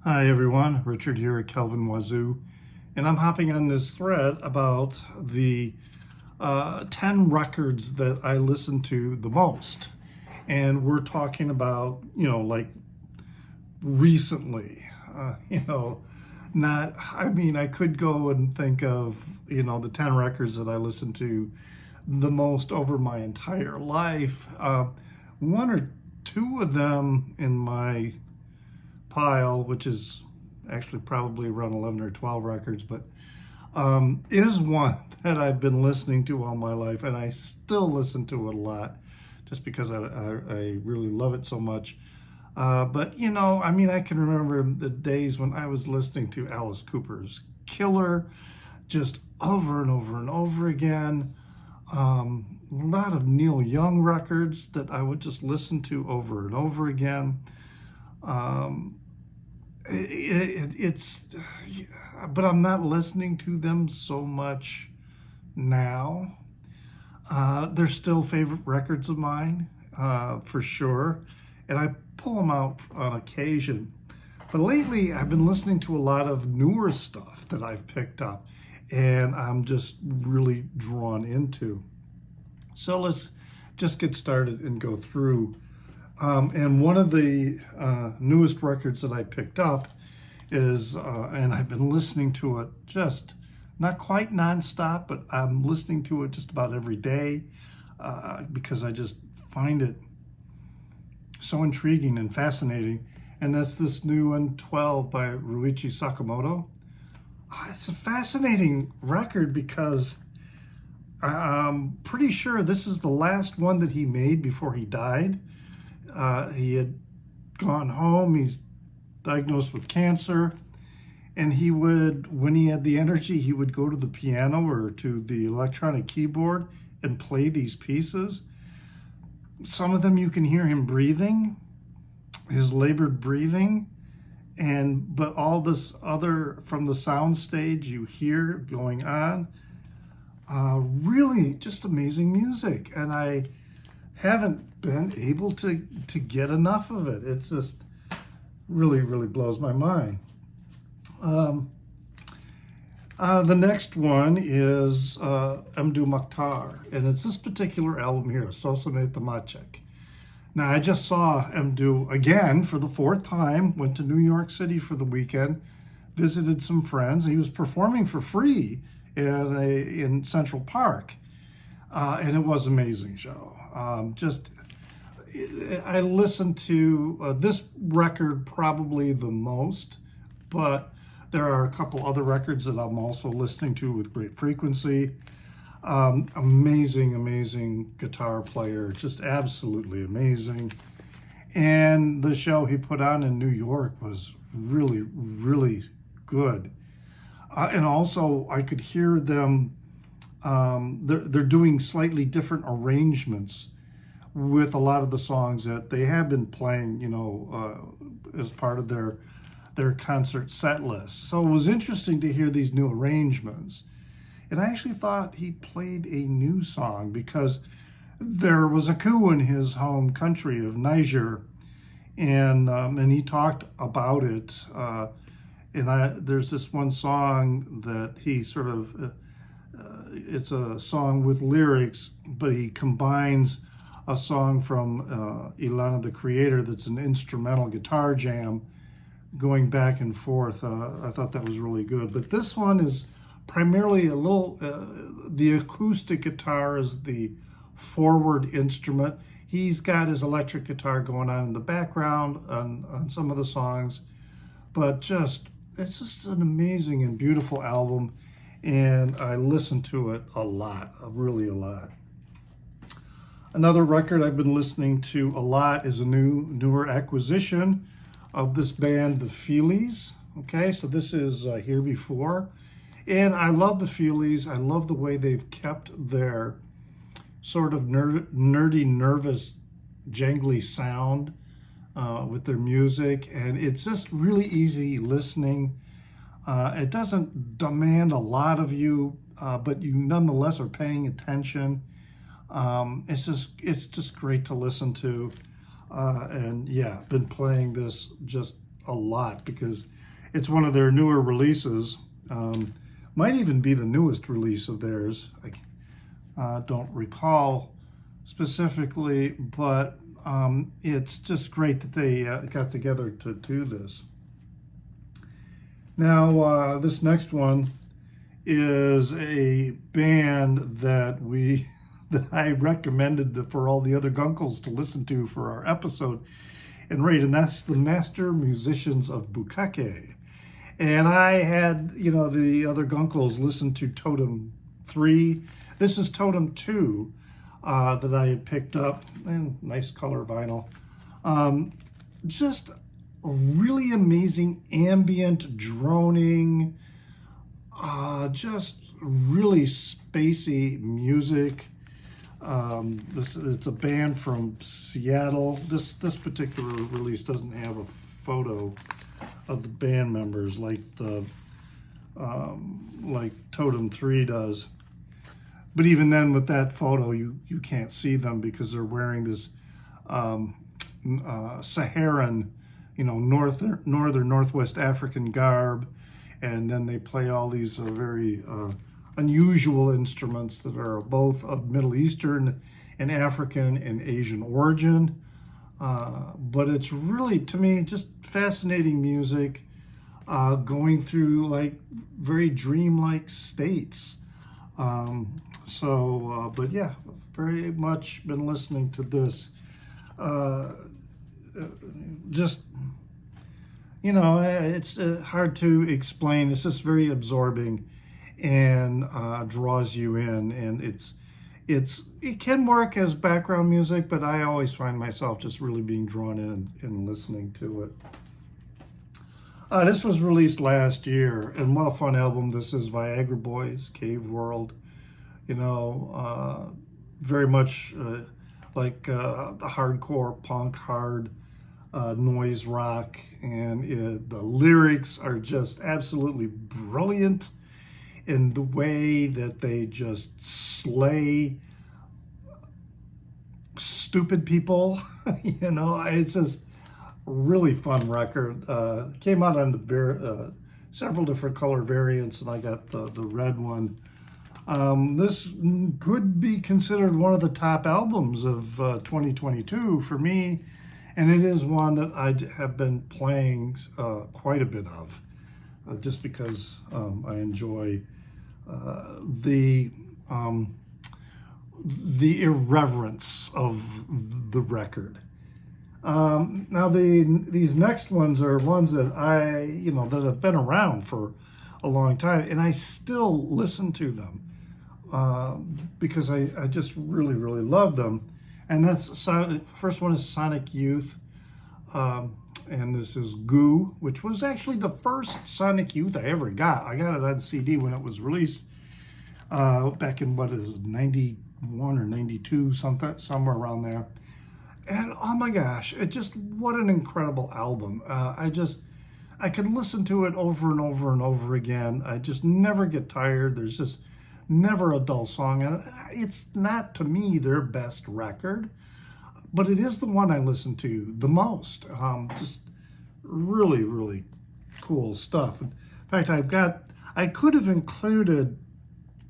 Hi everyone, Richard here at Kelvin Wazoo, and I'm hopping on this thread about the 10 records that I listen to the most. And we're talking about, like recently, I could go and think of, the 10 records that I listen to the most over my entire life. One or two of them in my pile, which is actually probably around 11 or 12 records, but is one that I've been listening to all my life, and I still listen to it a lot just because I really love it so much. I can remember the days when I was listening to Alice Cooper's Killer just over and over and over again. A lot of Neil Young records that I would just listen to over and over again. It's, but I'm not listening to them so much now. They're still favorite records of mine, for sure, and I pull them out on occasion. But lately, I've been listening to a lot of newer stuff that I've picked up, and I'm just really drawn into. So let's just get started and go through. And one of the newest records that I picked up is, and I've been listening to it just not quite nonstop, but I'm listening to it just about every day because I just find it so intriguing and fascinating. And that's this new one, 12 by Ryuichi Sakamoto. It's a fascinating record because I'm pretty sure this is the last one that he made before he died. He had gone home, he's diagnosed with cancer, and he would, when he had the energy, he would go to the piano or to the electronic keyboard and play these pieces. Some of them you can hear him breathing, his labored breathing, but all this other from the sound stage you hear going on. Really just amazing music, and I haven't been able to get enough of it. It's just really blows my mind. The next one is MDU Maktar, and it's this particular album here, Sosame Tamachek. Now, I just saw MDU again for the fourth time, went to New York City for the weekend, visited some friends. He was performing for free in Central Park, and it was an amazing show. I listened to this record probably the most, but there are a couple other records that I'm also listening to with great frequency. Amazing guitar player, just absolutely amazing. And the show he put on in New York was really good. And also, I could hear them. They're doing slightly different arrangements with a lot of the songs that they have been playing, as part of their concert set list. So it was interesting to hear these new arrangements. And I actually thought he played a new song because there was a coup in his home country of Niger, and he talked about it. There's this one song that he sort of, it's a song with lyrics, but he combines a song from Ilana the Creator that's an instrumental guitar jam going back and forth. I thought that was really good. But this one is primarily the acoustic guitar is the forward instrument. He's got his electric guitar going on in the background on some of the songs. But it's just an amazing and beautiful album. And I listen to it a lot, really a lot. Another record I've been listening to a lot is a newer acquisition of this band, the Feelies. Okay, so this is Here Before. And I love the Feelies. I love the way they've kept their sort of nerdy, nervous, jangly sound with their music. And it's just really easy listening. It doesn't demand a lot of you, but you nonetheless are paying attention. It's just great to listen to. And yeah, been playing this just a lot because it's one of their newer releases. Might even be the newest release of theirs. I don't recall specifically, but it's just great that they got together to do this. Now, this next one is a band that I recommended for all the other gunkles to listen to for our episode and rate, and that's the Master Musicians of Bukake. And I had, the other gunkles listen to Totem 3. This is Totem 2 that I had picked up, and nice color vinyl. Just really amazing ambient droning, just really spacey music. It's a band from Seattle. This particular release doesn't have a photo of the band members like Totem 3 does. But even then, with that photo, you can't see them because they're wearing this Saharan, northwest African garb, and then they play all these very unusual instruments that are both of Middle Eastern and African and Asian origin. But it's really, to me, just fascinating music, going through like very dreamlike states. But yeah, very much been listening to this. It's hard to explain. It's just very absorbing and draws you in, and it can work as background music, but I always find myself just really being drawn in and listening to it. This was released last year, and what a fun album this is. Viagra Boys, Cave World, very much like hardcore punk, hard noise rock, and the lyrics are just absolutely brilliant in the way that they just slay stupid people. It's just a really fun record. Came out on several different color variants, and I got the red one. This could be considered one of the top albums of 2022 for me, and it is one that I have been playing quite a bit of, just because I enjoy the irreverence of the record. Now these next ones are ones that that have been around for a long time, and I still listen to them because I just really, really love them. And first one is Sonic Youth, and this is Goo, which was actually the first Sonic Youth I ever got. I got it on CD when it was released back in 91 or 92, somewhere around there. And oh my gosh, what an incredible album. I could listen to it over and over and over again. I just never get tired. There's just never a dull song. And it's not, to me, their best record, but it is the one I listen to the most. Just really, really cool stuff. In fact, I could have included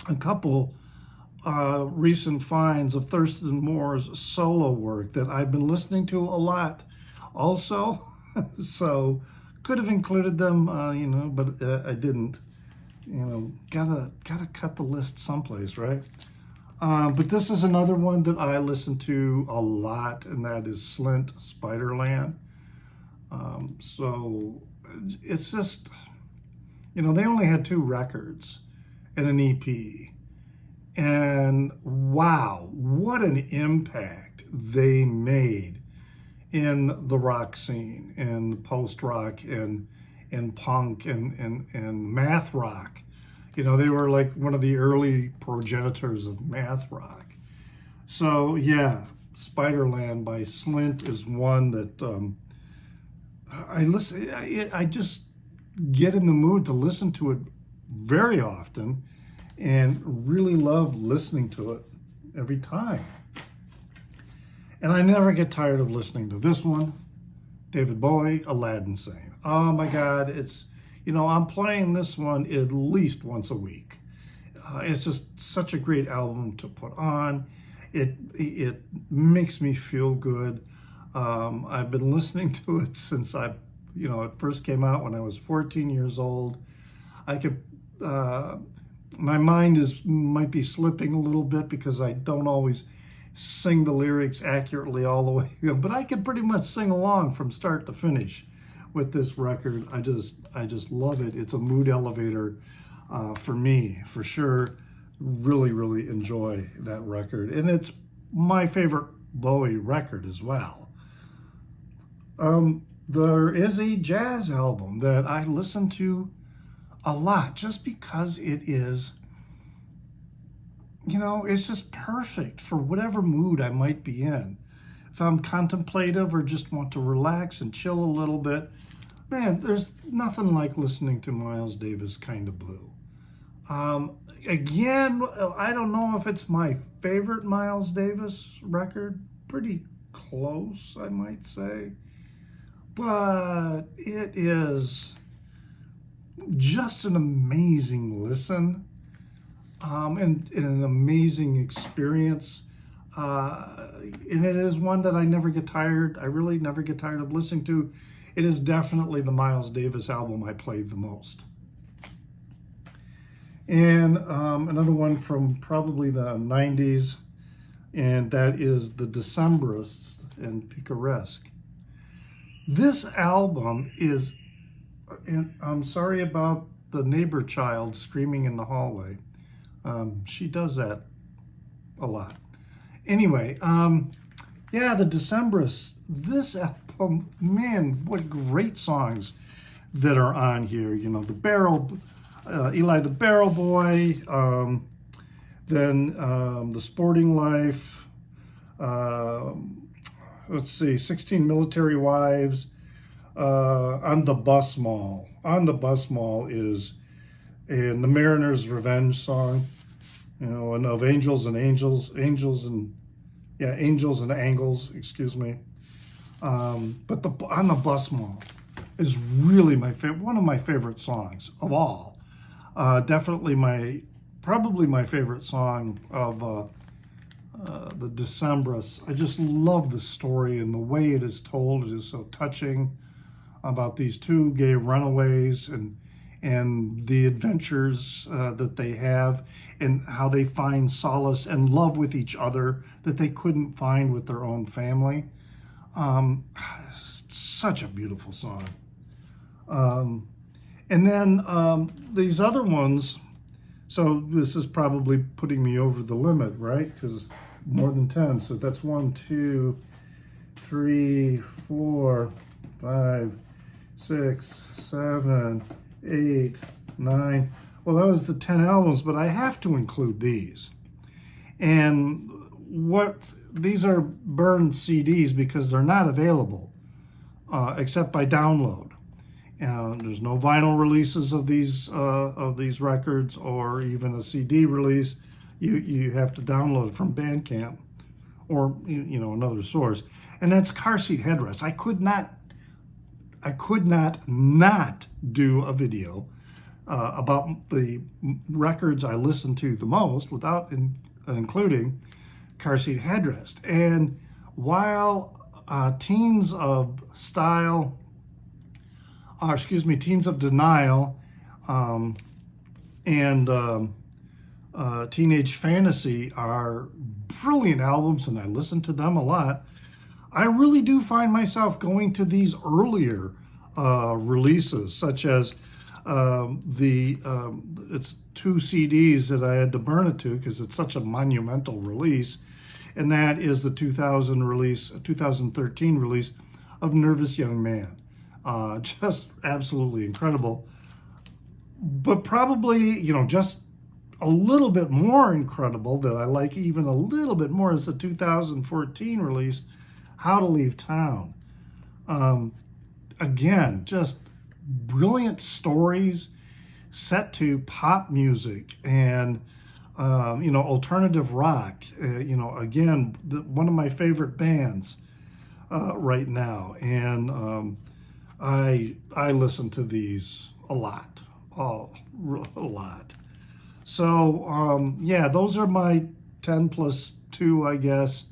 a couple recent finds of Thurston Moore's solo work that I've been listening to a lot also. So could have included them, but I didn't. Gotta cut the list someplace, right? But this is another one that I listen to a lot, and that is Slint, Spiderland. So it's just, they only had 2 records and an EP. And wow, what an impact they made in the rock scene, and post-rock, and punk, and math rock. They were like one of the early progenitors of math rock. So yeah, Spiderland by Slint is one that I just get in the mood to listen to it very often, and really love listening to it every time. And I never get tired of listening to this one, David Bowie, Aladdin Sane. Oh my God, it's, I'm playing this one at least once a week. It's just such a great album to put on. It makes me feel good. I've been listening to it since it first came out when I was 14 years old. I could, my mind might be slipping a little bit because I don't always sing the lyrics accurately all the way, but I can pretty much sing along from start to finish with this record. I just love it. It's a mood elevator for me, for sure. Really, really enjoy that record, and it's my favorite Bowie record as well. There is a jazz album that I listen to a lot just because it is, it's just perfect for whatever mood I might be in. If I'm contemplative or just want to relax and chill a little bit, man, there's nothing like listening to Miles Davis' Kind of Blue. Again, I don't know if it's my favorite Miles Davis record. Pretty close, I might say. But it is just an amazing listen, and an amazing experience. And it is one that I really never get tired of listening to. It is definitely the Miles Davis album I played the most. And another one from probably the 90s, and that is the Decemberists and Picaresque. This album is, and I'm sorry about the neighbor child screaming in the hallway. She does that a lot. Anyway, yeah, the Decemberists, this album, man, what great songs that are on here. The Barrel, Eli the Barrel Boy, then The Sporting Life, let's see, 16 Military Wives, On the Bus Mall. On the Bus Mall is in the Mariner's Revenge song, and of Angels and Angels and Angles, excuse me. But On the Bus Mall is really one of my favorite songs of all. Definitely probably my favorite song of the Decemberists. I just love the story and the way it is told. It is so touching about these two gay runaways and the adventures that they have, and how they find solace and love with each other that they couldn't find with their own family. Such a beautiful song. And then these other ones, so this is probably putting me over the limit, right? Because more than 10. So that's 1, 2, 3, 4, 5, 6, 7, 8, 9. Well, that was the 10 albums, but I have to include these. And these are burned CDs because they're not available except by download. There's no vinyl releases of these records, or even a CD release. You have to download it from Bandcamp or another source. And that's Car Seat Headrest. I could not do a video about the records I listen to the most without including Car Seat Headrest. And while Teens of Denial and Teenage Fantasy are brilliant albums, and I listen to them a lot, I really do find myself going to these earlier releases, such as it's 2 CDs that I had to burn it to because it's such a monumental release, and that is the 2013 release of Nervous Young Man. Just absolutely incredible. But probably, just a little bit more incredible, that I like even a little bit more, is the 2014 release, How to Leave Town. Again, just brilliant stories set to pop music and alternative rock. Again, one of my favorite bands right now. And I listen to these a lot, a lot. So yeah, those are my 10 plus 2, I guess,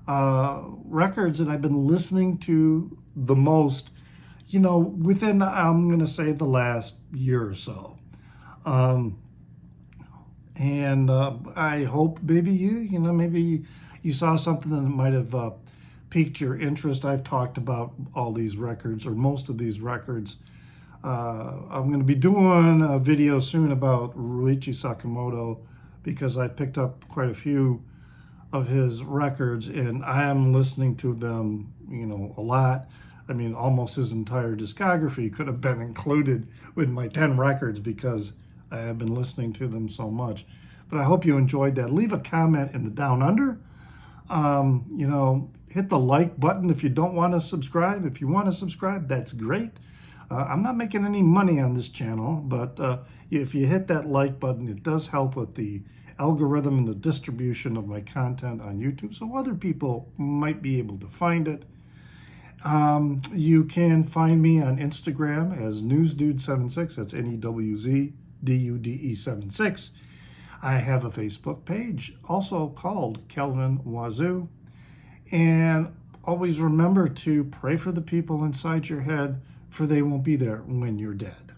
records that I've been listening to the most, within, I'm going to say, the last year or so. And I hope maybe maybe you saw something that might have piqued your interest. I've talked about all these records, or most of these records. I'm going to be doing a video soon about Ruichi Sakamoto, because I picked up quite a few of his records, and I am listening to them, a lot. I mean, almost his entire discography could have been included with my 10 records, because I have been listening to them so much. But I hope you enjoyed that. Leave a comment in the down under. Hit the like button if you don't want to subscribe. If you want to subscribe, that's great. I'm not making any money on this channel, but if you hit that like button, it does help with the algorithm and the distribution of my content on YouTube, so other people might be able to find it. You can find me on Instagram as NewsDude76. That's NEWZDUDE76. I have a Facebook page, also called Kelvin Wazoo. And always remember to pray for the people inside your head, for they won't be there when you're dead.